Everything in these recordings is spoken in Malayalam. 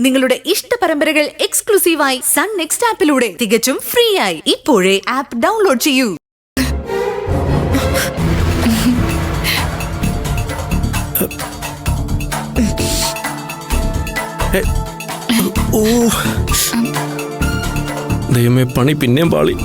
നിങ്ങളുടെ ഇഷ്ട പരമ്പരകൾ എക്സ്ക്ലൂസീവായി സൺ നെക്സ്റ്റ് ആപ്പിലൂടെ തികച്ചും ഫ്രീ ആയി ഇപ്പോഴേ ആപ്പ് ഡൗൺലോഡ് ചെയ്യൂ. ദൈവമേ, പണി പിന്നെയും പാളി.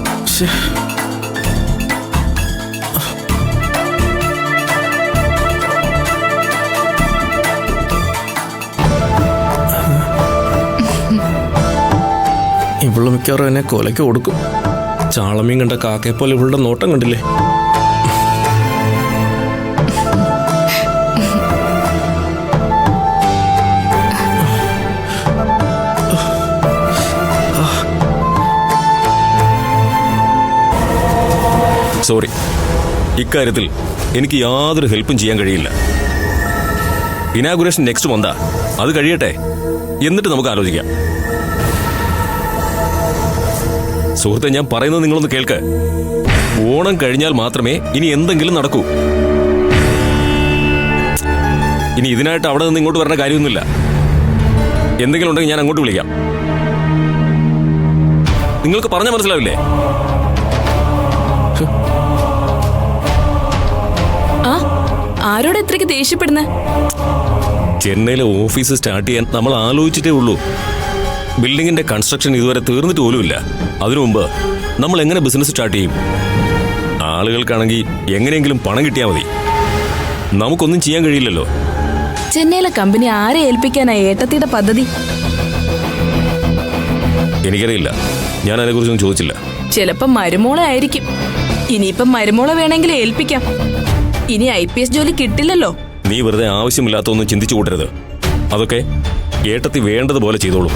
ഇവള് മിക്കവാറും എന്നെ കൊലയ്ക്ക് കൊടുക്കും. ചാളമീൻ കണ്ട കാക്കയെ പോലെ ഇവളുടെ നോട്ടം കണ്ടില്ലേ? സോറി, ഇക്കാര്യത്തിൽ എനിക്ക് യാതൊരു ഹെൽപ്പും ചെയ്യാൻ കഴിയില്ല. ഇനാഗുറേഷൻ നെക്സ്റ്റ് മന്താ, അത് കഴിയട്ടെ, എന്നിട്ട് നമുക്ക് ആലോചിക്കാം. സുഹൃത്തെ, ഞാൻ പറയുന്നത് നിങ്ങളൊന്ന് കേൾക്ക്. ഓണം കഴിഞ്ഞാൽ മാത്രമേ ഇനി എന്തെങ്കിലും നടക്കൂ. ഇനി ഇതിനായിട്ട് അവിടെ നിന്ന് ഇങ്ങോട്ട് വരേണ്ട കാര്യമൊന്നുമില്ല. എന്തെങ്കിലും ഉണ്ടെങ്കിൽ ഞാൻ അങ്ങോട്ട് വിളിക്കാം. നിങ്ങൾക്ക് പറഞ്ഞാൽ മനസ്സിലാവില്ലേ? ആരോട് എത്രയ്ക്ക് ദേഷ്യപ്പെടുന്ന? ചെന്നൈയിലെ ഓഫീസ് സ്റ്റാർട്ട് ചെയ്യാൻ നമ്മൾ ആലോചിച്ചിട്ടേ ഉള്ളൂ. ബിൽഡിങ്ങിന്റെ കൺസ്ട്രക്ഷൻ ഇതുവരെ തീർന്നിട്ട് പോലുമില്ല. അതിനു മുമ്പ് നമ്മൾ എങ്ങനെ ബിസിനസ് സ്റ്റാർട്ട് ചെയ്യും? ആളുകൾക്കാണെങ്കിൽ എങ്ങനെയെങ്കിലും പണം കിട്ടിയാൽ മതി. നമുക്കൊന്നും ചെയ്യാൻ കഴിയില്ലല്ലോ. ചെന്നൈയിലെ കമ്പനി ആരെ ഏൽപ്പിക്കാനാ ഏട്ടത്തിയുടെ പദ്ധതി? എനിക്കറിയില്ല, ഞാൻ അതിനെക്കുറിച്ചൊന്നും ചോദിച്ചില്ല. ചിലപ്പോ മരുമോളെ ആയിരിക്കും. ഇനിയിപ്പം മരുമോളെ വേണമെങ്കിൽ ഏൽപ്പിക്കാം. ഇനി IPS ജോലി കിട്ടില്ലല്ലോ. നീ വെറുതെ ആവശ്യമില്ലാത്തൊന്നും ചിന്തിച്ചു കൂട്ടരുത്. അതൊക്കെ ഏട്ടത്തി വേണ്ടതുപോലെ ചെയ്തോളൂ.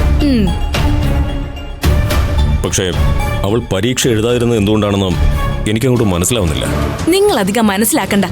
പക്ഷേ അവൾ പരീക്ഷ എഴുതാതിരുന്നത് എന്തുകൊണ്ടാണെന്ന് എനിക്കങ്ങോട്ട് മനസ്സിലാവുന്നില്ല. നിങ്ങൾ അധികം മനസ്സിലാക്കണ്ട.